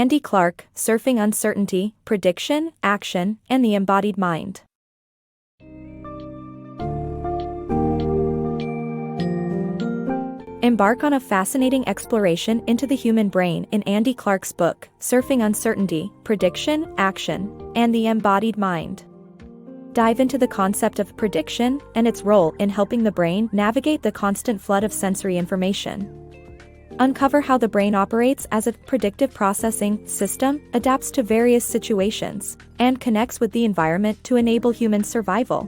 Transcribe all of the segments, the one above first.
Andy Clark, Surfing Uncertainty, Prediction, Action, and the Embodied Mind. Embark on a fascinating exploration into the human brain in Andy Clark's book, Surfing Uncertainty, Prediction, Action, and the Embodied Mind. Dive into the concept of prediction and its role in helping the brain navigate the constant flood of sensory information. Uncover how the brain operates as a predictive processing system, adapts to various situations, and connects with the environment to enable human survival.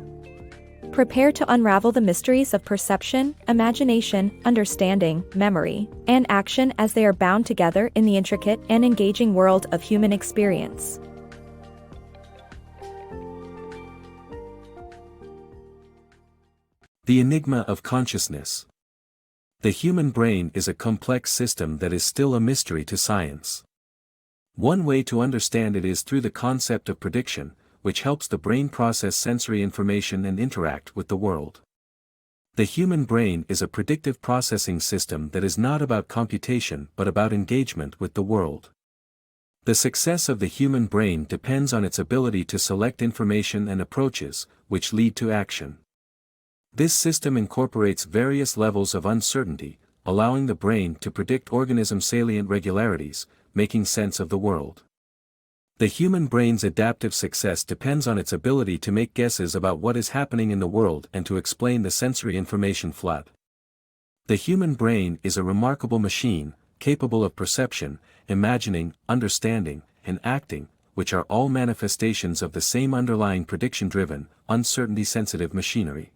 Prepare to unravel the mysteries of perception, imagination, understanding, memory, and action as they are bound together in the intricate and engaging world of human experience. The Enigma of Consciousness. The human brain is a complex system that is still a mystery to science. One way to understand it is through the concept of prediction, which helps the brain process sensory information and interact with the world. The human brain is a predictive processing system that is not about computation but about engagement with the world. The success of the human brain depends on its ability to select information and approaches, which lead to action. This system incorporates various levels of uncertainty, allowing the brain to predict organism salient regularities, making sense of the world. The human brain's adaptive success depends on its ability to make guesses about what is happening in the world and to explain the sensory information flood. The human brain is a remarkable machine, capable of perception, imagining, understanding, and acting, which are all manifestations of the same underlying prediction-driven, uncertainty-sensitive machinery.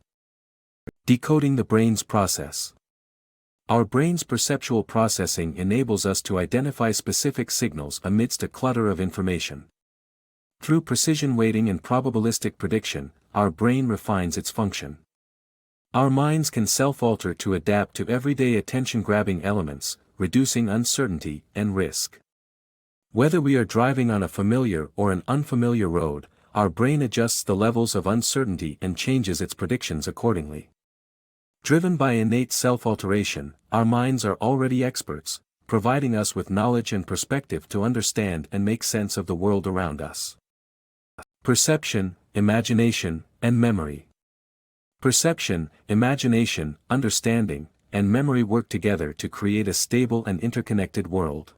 Decoding the brain's process. Our brain's perceptual processing enables us to identify specific signals amidst a clutter of information. Through precision weighting and probabilistic prediction, our brain refines its function. Our minds can self-alter to adapt to everyday attention-grabbing elements, reducing uncertainty and risk. Whether we are driving on a familiar or an unfamiliar road, our brain adjusts the levels of uncertainty and changes its predictions accordingly. Driven by innate self-alteration, our minds are already experts, providing us with knowledge and perspective to understand and make sense of the world around us. Perception, imagination, and memory. Perception, imagination, understanding, and memory work together to create a stable and interconnected world.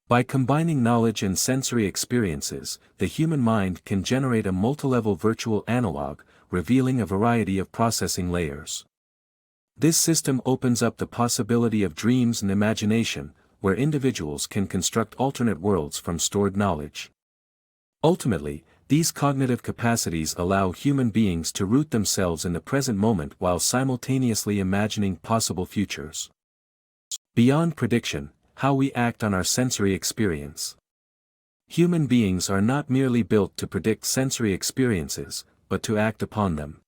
By combining knowledge and sensory experiences, the human mind can generate a multilevel virtual analog, revealing a variety of processing layers. This system opens up the possibility of dreams and imagination, where individuals can construct alternate worlds from stored knowledge. Ultimately, these cognitive capacities allow human beings to root themselves in the present moment while simultaneously imagining possible futures. Beyond prediction, how we act on our sensory experience. Human beings are not merely built to predict sensory experiences, but to act upon them.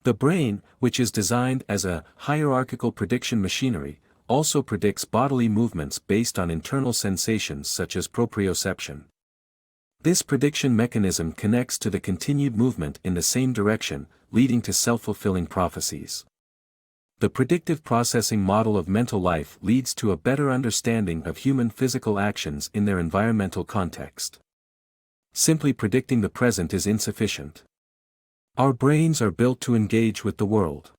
The brain, which is designed as a hierarchical prediction machinery, also predicts bodily movements based on internal sensations such as proprioception. This prediction mechanism connects to the continued movement in the same direction, leading to self-fulfilling prophecies. The predictive processing model of mental life leads to a better understanding of human physical actions in their environmental context. Simply predicting the present is insufficient. Our brains are built to engage with the world.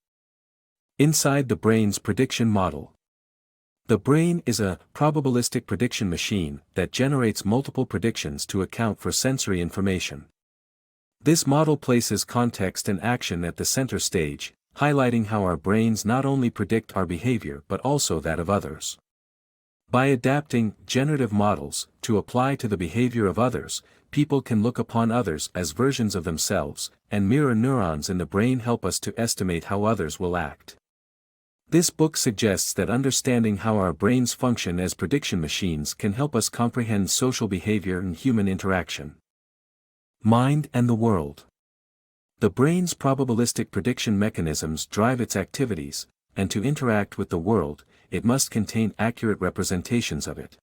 Inside the brain's prediction model. The brain is a probabilistic prediction machine that generates multiple predictions to account for sensory information. This model places context and action at the center stage, highlighting how our brains not only predict our behavior but also that of others. By adapting generative models to apply to the behavior of others, people can look upon others as versions of themselves, and mirror neurons in the brain help us to estimate how others will act. This book suggests that understanding how our brains function as prediction machines can help us comprehend social behavior and human interaction. Mind and the world. The brain's probabilistic prediction mechanisms drive its activities, and to interact with the world, it must contain accurate representations of it.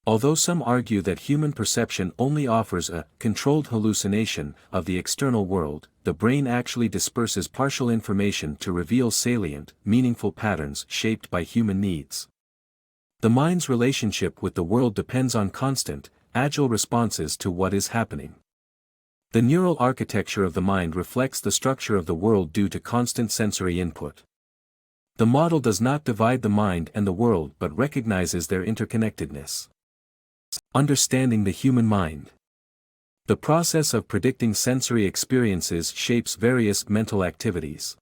Although some argue that human perception only offers a controlled hallucination of the external world, the brain actually disperses partial information to reveal salient, meaningful patterns shaped by human needs. The mind's relationship with the world depends on constant, agile responses to what is happening. The neural architecture of the mind reflects the structure of the world due to constant sensory input. The model does not divide the mind and the world but recognizes their interconnectedness. Understanding the human mind. The process of predicting sensory experiences shapes various mental activities.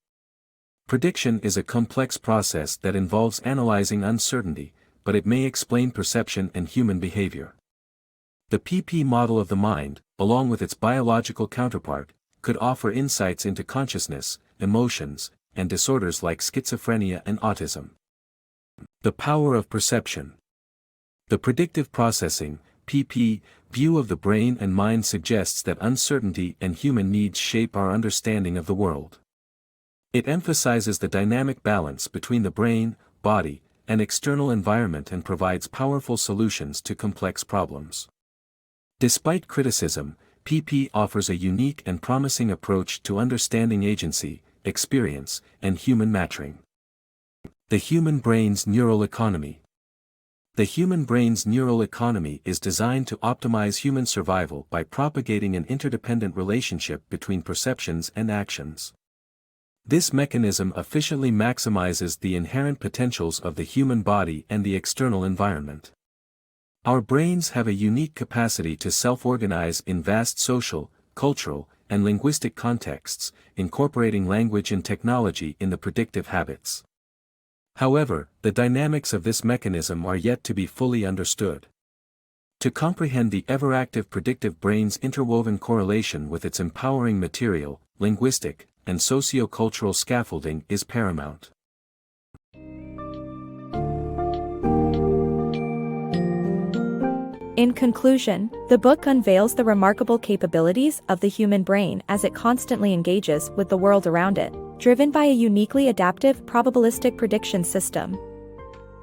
Prediction is a complex process that involves analyzing uncertainty, but it may explain perception and human behavior. The PP model of the mind, along with its biological counterpart, could offer insights into consciousness, emotions, and disorders like schizophrenia and autism. The power of perception. The predictive processing, PP, view of the brain and mind suggests that uncertainty and human needs shape our understanding of the world. It emphasizes the dynamic balance between the brain, body, and external environment and provides powerful solutions to complex problems. Despite criticism, PP offers a unique and promising approach to understanding agency, experience, and human matching. The human brain's neural economy. The human brain's neural economy is designed to optimize human survival by propagating an interdependent relationship between perceptions and actions. This mechanism efficiently maximizes the inherent potentials of the human body and the external environment. Our brains have a unique capacity to self-organize in vast social, cultural, and linguistic contexts, incorporating language and technology in the predictive habits. However, the dynamics of this mechanism are yet to be fully understood. To comprehend the ever-active predictive brain's interwoven correlation with its empowering material, linguistic, and socio-cultural scaffolding is paramount. In conclusion, the book unveils the remarkable capabilities of the human brain as it constantly engages with the world around it, driven by a uniquely adaptive probabilistic prediction system.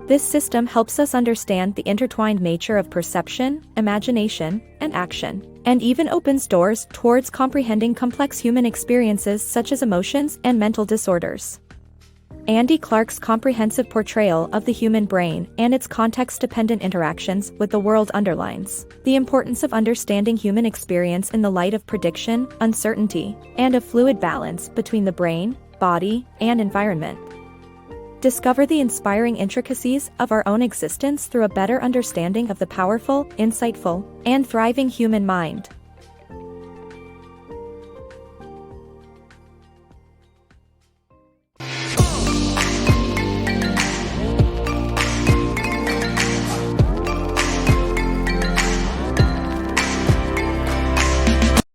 This system helps us understand the intertwined nature of perception, imagination, and action, and even opens doors towards comprehending complex human experiences such as emotions and mental disorders. Andy Clark's comprehensive portrayal of the human brain and its context-dependent interactions with the world underlines the importance of understanding human experience in the light of prediction, uncertainty, and a fluid balance between the brain, body, and environment. Discover the inspiring intricacies of our own existence through a better understanding of the powerful, insightful, and thriving human mind.